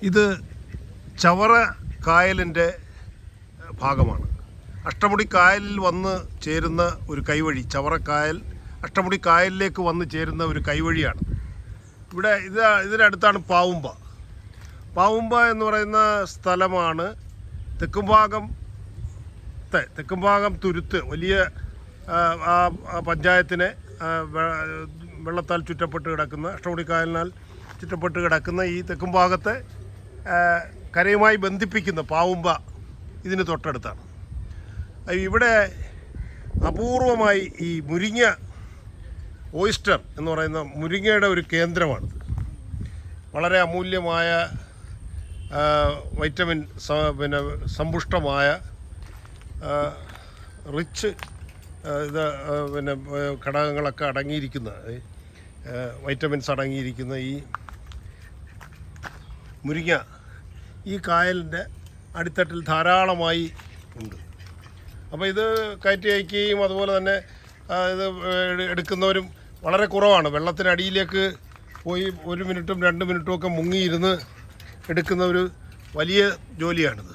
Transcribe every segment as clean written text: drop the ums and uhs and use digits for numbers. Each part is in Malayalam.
ഇത് ചവറ കായലിൻ്റെ ഭാഗമാണ്. അഷ്ടമുടി കായലിൽ വന്ന് ചേരുന്ന ഒരു കൈവഴി, ചവറ കായൽ അഷ്ടമുടി കായലിലേക്ക് വന്ന് ചേരുന്ന ഒരു കൈവഴിയാണ്. ഇവിടെ ഇതിനടുത്താണ് പാവുമ്പ എന്ന് പറയുന്ന സ്ഥലമാണ്. തെക്കുംഭാഗം തുരുത്ത് വലിയ പഞ്ചായത്തിനെ വെള്ളത്താൽ ചുറ്റപ്പെട്ട് കിടക്കുന്ന, അഷ്ടമുടി കായലിനാൽ ചുറ്റപ്പെട്ട് കിടക്കുന്ന ഈ തെക്കുംഭാഗത്തെ കരയുമായി ബന്ധിപ്പിക്കുന്ന പാവുമ്പ ഇതിന് തൊട്ടടുത്താണ്. ഇവിടെ അപൂർവമായി ഈ മുരിങ്ങ, ഓയിസ്റ്റർ എന്ന് പറയുന്ന മുരിങ്ങയുടെ ഒരു കേന്ദ്രമാണിത്. വളരെ അമൂല്യമായ വൈറ്റമിൻ സമ്പുഷ്ടമായ റിച്ച് ഘടകങ്ങളൊക്കെ അടങ്ങിയിരിക്കുന്ന, വൈറ്റമിൻസ് അടങ്ങിയിരിക്കുന്ന ഈ മുരിങ്ങ ഈ കായലിൻ്റെ അടിത്തട്ടിൽ ധാരാളമായി ഉണ്ട്. അപ്പോൾ ഇത് കയറ്റി അയക്കുകയും അതുപോലെ തന്നെ ഇത് എടുക്കുന്നവരും വളരെ കുറവാണ്. വെള്ളത്തിനടിയിലേക്ക് പോയി 1 മിനിറ്റും 2 മിനിറ്റും ഒക്കെ മുങ്ങിയിരുന്ന് എടുക്കുന്ന ഒരു വലിയ ജോലിയാണിത്.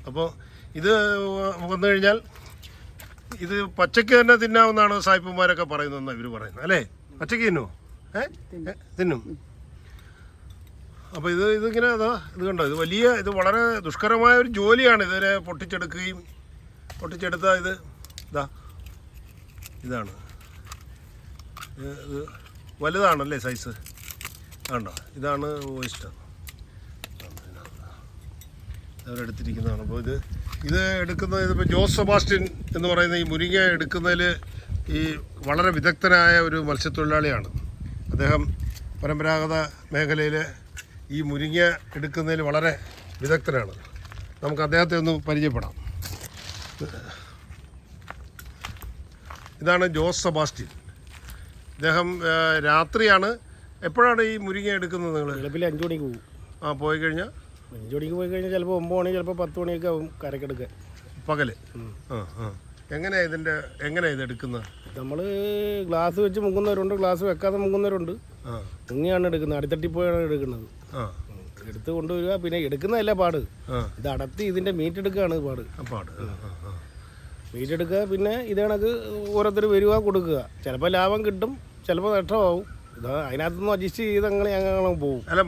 അപ്പോൾ ഇത് വന്നു കഴിഞ്ഞാൽ ഇത് പച്ചയ്ക്ക് തന്നെ തിന്നാവുന്നതാണ് സായിപ്പന്മാരൊക്കെ പറയുന്നതെന്നാണ് ഇവർ പറയുന്നത്, അല്ലേ? പച്ചയ്ക്ക് തിന്നുമോ? തിന്നും. അപ്പോൾ ഇതിങ്ങനെ ഇത് കണ്ടോ, ഇത് വളരെ ദുഷ്കരമായ ഒരു ജോലിയാണ്. ഇതിനെ പൊട്ടിച്ചെടുത്ത ഇതാണ്. ഇത് വലുതാണല്ലേ സൈസ്, കണ്ടോ? ഇതാണ് ഓയിസ്റ്റർ അവരെടുത്തിരിക്കുന്നതാണ്. അപ്പോൾ ഇത് എടുക്കുന്നത്, ഇതിപ്പോൾ ജോസ് സെബാസ്റ്റ്യൻ എന്ന് പറയുന്ന ഈ മുരിങ്ങ എടുക്കുന്നതിൽ ഈ വളരെ വിദഗ്ധനായ ഒരു മത്സ്യത്തൊഴിലാളിയാണ്. അദ്ദേഹം പരമ്പരാഗത മേഖലയിൽ ഈ മുരിങ്ങ എടുക്കുന്നതിൽ വളരെ വിദഗ്ധനാണ്. നമുക്ക് അദ്ദേഹത്തെ ഒന്ന് പരിചയപ്പെടാം. ഇതാണ് ജോസ് സെബാസ്റ്റ്യൻ. ഇദ്ദേഹം രാത്രിയാണ്. എപ്പോഴാണ് ഈ മുരിങ്ങ എടുക്കുന്നത് നിങ്ങൾ? വെളുപ്പിൽ 5 മണിക്ക് പോകും. പോയി കഴിഞ്ഞാൽ 5 മണിക്ക് പോയി കഴിഞ്ഞാൽ ചിലപ്പോൾ 9 മണി, ചിലപ്പോൾ 10 മണിയൊക്കെ ആവും കരക്കെടുക്കാൻ. പകല്? എങ്ങനെയാണ് ഇത് എടുക്കുന്നത്? നമ്മൾ ഗ്ലാസ് വെച്ച് മുങ്ങുന്നവരുണ്ട്, ഗ്ലാസ് വെക്കാതെ മുങ്ങുന്നവരുണ്ട്. മുങ്ങിയാണ് എടുക്കുന്നത്, അടിത്തട്ടി പോയാണ് എടുക്കുന്നത്. എടുത്ത് കൊണ്ടുവരിക. പിന്നെ എടുക്കുന്നതല്ല പാട്, ഇത് അടത്തി ഇതിൻ്റെ മീറ്റ് എടുക്കുകയാണ് പാട്. മീറ്റ് എടുക്കുക. പിന്നെ ഇത് കണക്ക് ഓരോരുത്തർ വരിക, കൊടുക്കുക. ചിലപ്പോൾ ലാഭം കിട്ടും, ചിലപ്പോൾ നഷ്ടമാവും. അതിനകത്തൊന്നും അഡ്ജസ്റ്റ് ചെയ്ത് അങ്ങനെ ഞങ്ങൾ പോകും. അല്ല,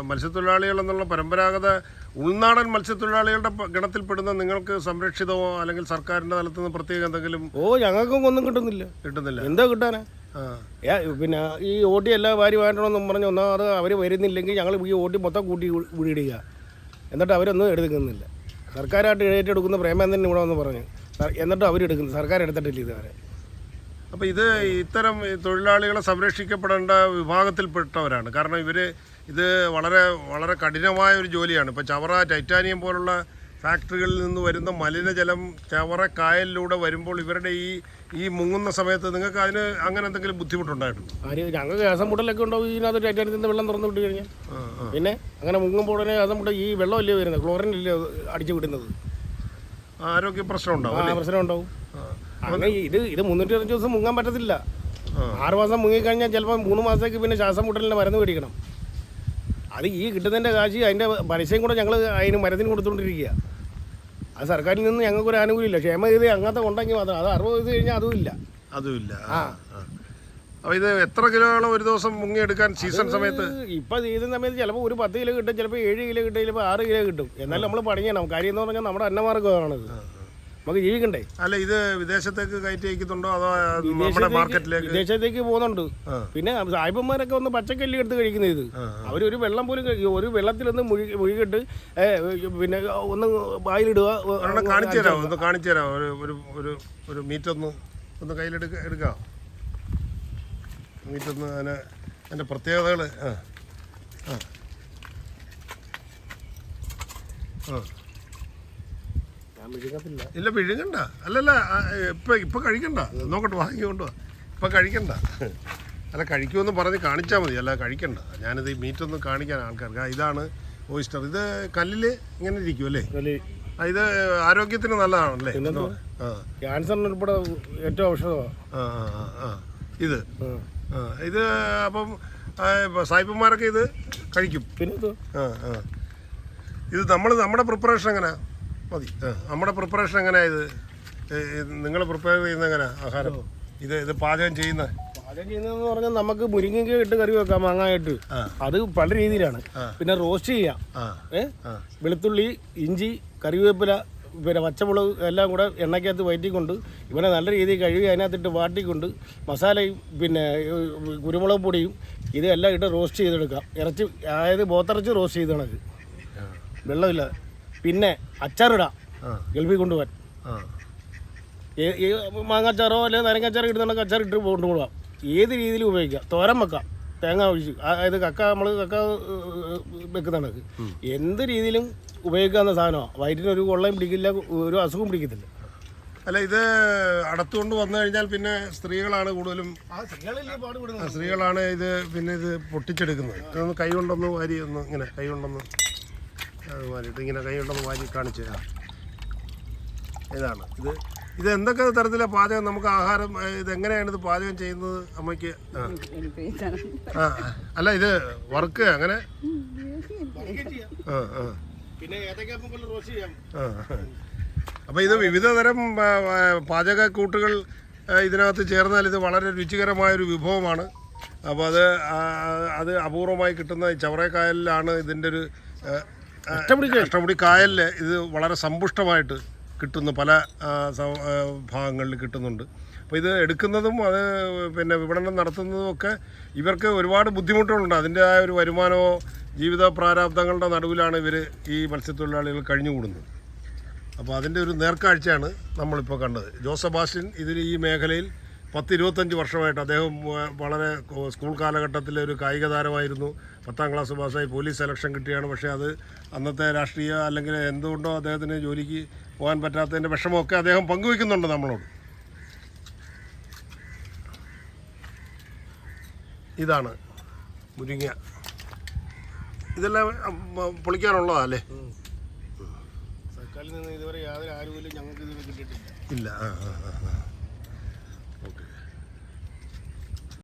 മത്സ്യത്തൊഴിലാളികൾ എന്നുള്ള പരമ്പരാഗത ഉൾനാടൻ മത്സ്യത്തൊഴിലാളികളുടെ ഗണത്തിൽപ്പെടുന്ന നിങ്ങൾക്ക് സംരക്ഷിതമോ അല്ലെങ്കിൽ സർക്കാരിൻ്റെ തലത്തിൽ നിന്ന് പ്രത്യേക എന്തെങ്കിലും? ഞങ്ങൾക്കും ഒന്നും കിട്ടുന്നില്ല. എന്താ കിട്ടാനാ? പിന്നെ ഈ ഓട്ടി എല്ലാം വാരി വാങ്ങണമെന്നും പറഞ്ഞ് ഒന്നാമത് അവർ വരുന്നില്ലെങ്കിൽ ഞങ്ങൾ ഈ ഓട്ടി മൊത്തം കൂട്ടി വിടിയിടുക. എന്നിട്ട് അവരൊന്നും എടുക്കുന്നില്ല. സർക്കാരായിട്ട് ഏറ്റെടുക്കുന്ന പ്രേമേന്ദ്രൻ ഇവിടെ വന്ന് പറഞ്ഞു, എന്നിട്ട് അവരെടുക്കുന്നു. സർക്കാർ എടുത്തിട്ടില്ല ഇതുവരെ. അപ്പോൾ ഇത്തരം തൊഴിലാളികളെ സംരക്ഷിക്കപ്പെടേണ്ട വിഭാഗത്തിൽപ്പെട്ടവരാണ്. കാരണം ഇത് വളരെ വളരെ കഠിനമായ ഒരു ജോലിയാണ്. ഇപ്പോൾ ചവറ, ടൈറ്റാനിയം പോലുള്ള ഫാക്ടറികളിൽ നിന്ന് വരുന്ന മലിനജലം ചവറ കായലിലൂടെ വരുമ്പോൾ ഇവരുടെ ഈ മുങ്ങുന്ന സമയത്ത് നിങ്ങൾക്ക് അങ്ങനെ എന്തെങ്കിലും ബുദ്ധിമുട്ടുണ്ടായിട്ടുണ്ടോ? ഞങ്ങൾക്ക് ശ്വാസം മുട്ടലൊക്കെ ഉണ്ടാവും. ഇതിനകത്ത് ടൈറ്റാനിയത്തിൻ്റെ വെള്ളം തുറന്നു വിട്ട് കഴിഞ്ഞാൽ പിന്നെ അങ്ങനെ മുങ്ങുമ്പോൾ തന്നെ ശ്വാസം മുട്ടൽ. ഈ വെള്ളമല്ലേ വരുന്നത്, ക്ലോറിൻ അല്ലേ അടിച്ചു വിടുന്നത്. ആരോഗ്യ പ്രശ്നം ഉണ്ടാവും. പ്രശ്നം ഉണ്ടാവും. അങ്ങനെ ഇത് 365 ദിവസം മുങ്ങാൻ പറ്റത്തില്ല. 6 മാസം മുങ്ങിക്കഴിഞ്ഞാൽ ചിലപ്പോൾ 3 മാസത്തേക്ക് പിന്നെ ശ്വാസം മുട്ടലിൻ്റെ മരുന്ന് മേടിക്കണം. അത് ഈ കിട്ടുന്നതിൻ്റെ കാശ് അതിൻ്റെ പരസ്യം കൂടെ ഞങ്ങൾ അതിന് മരുന്നിന് കൊടുത്തുകൊണ്ടിരിക്കുക. അത് സർക്കാരിൽ നിന്ന് ഞങ്ങൾക്കൊരു ആനുകൂല്യമില്ല. ക്ഷേമനിധി അങ്ങനത്തെ ഉണ്ടെങ്കിൽ മാത്രം. അത് 60 വയസ്സ് കഴിഞ്ഞാൽ അതുമില്ല. അപ്പോൾ ഇത് എത്ര കിലോയോളം ഒരു ദിവസം മുങ്ങിയെടുക്കാൻ സീസൺ സമയത്ത്? ഇപ്പോൾ സീസൺ സമയത്ത് ചിലപ്പോൾ ഒരു 10 കിലോ കിട്ടും, ചിലപ്പോൾ 7 കിലോ കിട്ടും, ചിലപ്പോൾ 6 കിലോ കിട്ടും. എന്നാലും നമ്മൾ പണിയണം. കാര്യം എന്ന് പറഞ്ഞാൽ നമ്മുടെ അന്നമാർഗ്ഗമാണത്. നമുക്ക് ജീവിക്കണ്ടേ? അല്ല, ഇത് വിദേശത്തേക്ക് കയറ്റി അയക്കുന്നുണ്ടോ അതോ നമ്മുടെ മാർക്കറ്റിലേക്ക്? വിദേശത്തേക്ക് പോകുന്നുണ്ട്. പിന്നെ സായിപ്പന്മാരൊക്കെ ഒന്ന് പച്ചക്കല്ലി എടുത്ത് കഴിക്കുന്നത്. ഇത് അവരൊരു വെള്ളം പോലും ഒരു വെള്ളത്തിലൊന്ന് മുഴുകിട്ട് പിന്നെ ഒന്ന് വായിലിടുക. കാണിച്ചു തരാം ഒരു മീറ്റൊന്ന് കയ്യിലെടുക്കാം. മീറ്റൊന്ന് അതിൻ്റെ പ്രത്യേകതകൾ. ഇല്ല, വിഴുങ്ങണ്ട. അല്ലല്ല, ഇപ്പം കഴിക്കണ്ട. നോക്കട്ടെ, വാങ്ങിക്കൊണ്ടുവാ. ഇപ്പം കഴിക്കണ്ട. അല്ല, കഴിക്കുമെന്ന് പറഞ്ഞ് കാണിച്ചാൽ മതി, അല്ല കഴിക്കണ്ട. ഞാനിത് ഈ മീറ്റൊന്നും കാണിക്കാൻ ആൾക്കാർക്ക്. ഇതാണ് ഓയിസ്റ്റർ. ഇത് കല്ലിൽ ഇങ്ങനെ ഇരിക്കും അല്ലേ? ഇത് ആരോഗ്യത്തിന് നല്ലതാണല്ലേ? ക്യാൻസറിന് ഉൾപ്പെടെ ഏറ്റവും ഔഷധമാണ് ഇത്. ഇത് അപ്പം സായിപ്പന്മാരൊക്കെ ഇത് കഴിക്കും. പിന്നെ ഇത് ഇത് നമ്മുടെ പ്രിപ്പറേഷൻ എങ്ങനെയാ? മതി. നമ്മുടെ പ്രിപ്പറേഷൻ എങ്ങനെയാ? ഇത് നിങ്ങൾ പ്രിപ്പയർ ചെയ്യുന്ന എങ്ങനെയാ ആഹാരം? ഇത് പാചകം ചെയ്യുന്നത് ചെയ്യുന്നതെന്ന് പറഞ്ഞാൽ നമുക്ക് മുരിങ്ങയ്ക്ക് ഇട്ട് കറി വെക്കാം, മാങ്ങായിട്ട്. അത് പല രീതിയിലാണ്. പിന്നെ റോസ്റ്റ് ചെയ്യാം. വെളുത്തുള്ളി, ഇഞ്ചി, കറിവേപ്പില, പിന്നെ പച്ചമുളക് എല്ലാം കൂടെ എണ്ണയ്ക്കകത്ത് വയറ്റിക്കൊണ്ട് ഇവനെ നല്ല രീതിയിൽ കഴുകി അതിനകത്തിട്ട് വാട്ടിക്കൊണ്ട് മസാലയും പിന്നെ കുരുമുളക് പൊടിയും ഇതെല്ലാം ഇട്ട് റോസ്റ്റ് ചെയ്തെടുക്കാം. ഇറച്ചി, അതായത് പോത്തിറച്ചി റോസ്റ്റ് ചെയ്ത് കണക്ക്, വെള്ളമില്ലാതെ. പിന്നെ അച്ചാറിടാം, ഗൾഫിൽ കൊണ്ടുപോകാൻ. മാങ്ങാച്ചാറോ അല്ലെങ്കിൽ നാരങ്ങാച്ചാറോ ഇടുന്ന അച്ചാർ ഇട്ട് കൊണ്ടുപോകാം. ഏത് രീതിയിലും ഉപയോഗിക്കാം. തോരൻ വെക്കാം, തേങ്ങ ഒഴിച്ച്. അതായത് നമ്മൾ കക്ക വെക്കുന്നതാണ്. എന്ത് രീതിയിലും ഉപയോഗിക്കാവുന്ന സാധനമാണ്. വയറ്റിനൊരു കൊള്ളയും പിടിക്കില്ല, ഒരു അസുഖം പിടിക്കത്തില്ല. അല്ല, ഇത് അടത്തുകൊണ്ട് വന്നു കഴിഞ്ഞാൽ പിന്നെ സ്ത്രീകളാണ് കൂടുതലും. സ്ത്രീകളാണ് ഇത് പിന്നെ ഇത് പൊട്ടിച്ചെടുക്കുന്നത്. ഇതൊന്ന് കൈ കൊണ്ടൊന്ന് വാരി ഒന്ന് ഇങ്ങനെ കൈ കൊണ്ടൊന്ന് വാരിയിട്ട് ഇങ്ങനെ കൈ കൊണ്ടൊന്ന് വാരി കാണിച്ചു തരാം. ഇതാണ് ഇത് എന്തൊക്കെ തരത്തിലെ പാചകം നമുക്ക് ആഹാരം ഇതെങ്ങനെയാണ് ഇത് പാചകം ചെയ്യുന്നത് അമ്മയ്ക്ക്? അല്ല, ഇത് വർക്ക് അങ്ങനെ. അപ്പോൾ ഇത് വിവിധ തരം പാചക കൂട്ടുകൾ ഇതിനകത്ത് ചേർന്നാൽ ഇത് വളരെ രുചികരമായൊരു വിഭവമാണ്. അപ്പോൾ അത് അപൂർവമായി കിട്ടുന്ന ചവറക്കായലിലാണ് ഇതിൻ്റെ ഒരു അഷ്ടമുടി കായലിൽ ഇത് വളരെ സമ്പുഷ്ടമായിട്ട് കിട്ടുന്ന പല ഭാഗങ്ങളിൽ കിട്ടുന്നുണ്ട്. അപ്പോൾ ഇത് എടുക്കുന്നതും അത് പിന്നെ വിപണനം നടത്തുന്നതും ഒക്കെ ഇവർക്ക് ഒരുപാട് ബുദ്ധിമുട്ടുകളുണ്ട്. അതിൻ്റെതായ ഒരു വരുമാനമോ ജീവിത പ്രാരാബ്ദങ്ങളുടെ നടുവിലാണ് ഇവർ ഈ മത്സ്യത്തൊഴിലാളികൾ കഴിഞ്ഞുകൂടുന്നത്. അപ്പോൾ അതിൻ്റെ ഒരു നേർക്കാഴ്ചയാണ് നമ്മളിപ്പോൾ കണ്ടത്. ജോസ് സെബാസ്റ്റ്യൻ ഈ മേഖലയിൽ 10-25 വർഷമായിട്ട് അദ്ദേഹം വളരെ സ്കൂൾ കാലഘട്ടത്തിലെ ഒരു കായിക താരമായിരുന്നു. 10ാം ക്ലാസ് പാസ്സായി പോലീസ് സെലക്ഷൻ കിട്ടിയാണ്. പക്ഷേ അത് അന്നത്തെ രാഷ്ട്രീയ അല്ലെങ്കിൽ എന്തുകൊണ്ടോ അദ്ദേഹത്തിന് ജോലിക്ക് പോകാൻ പറ്റാത്തതിൻ്റെ വിഷമമൊക്കെ അദ്ദേഹം പങ്കുവയ്ക്കുന്നുണ്ട് നമ്മളോട്. ഇതാണ് മുരിങ്ങ. ഇതെല്ലാം പൊളിക്കാനുള്ളതാ അല്ലേ? സർക്കാരിൽ നിന്ന് ഇതുവരെ യാതൊരു ആനുകൂല്യം ഞങ്ങൾക്ക് ഇത് കിട്ടിയിട്ടില്ല. ഇല്ല.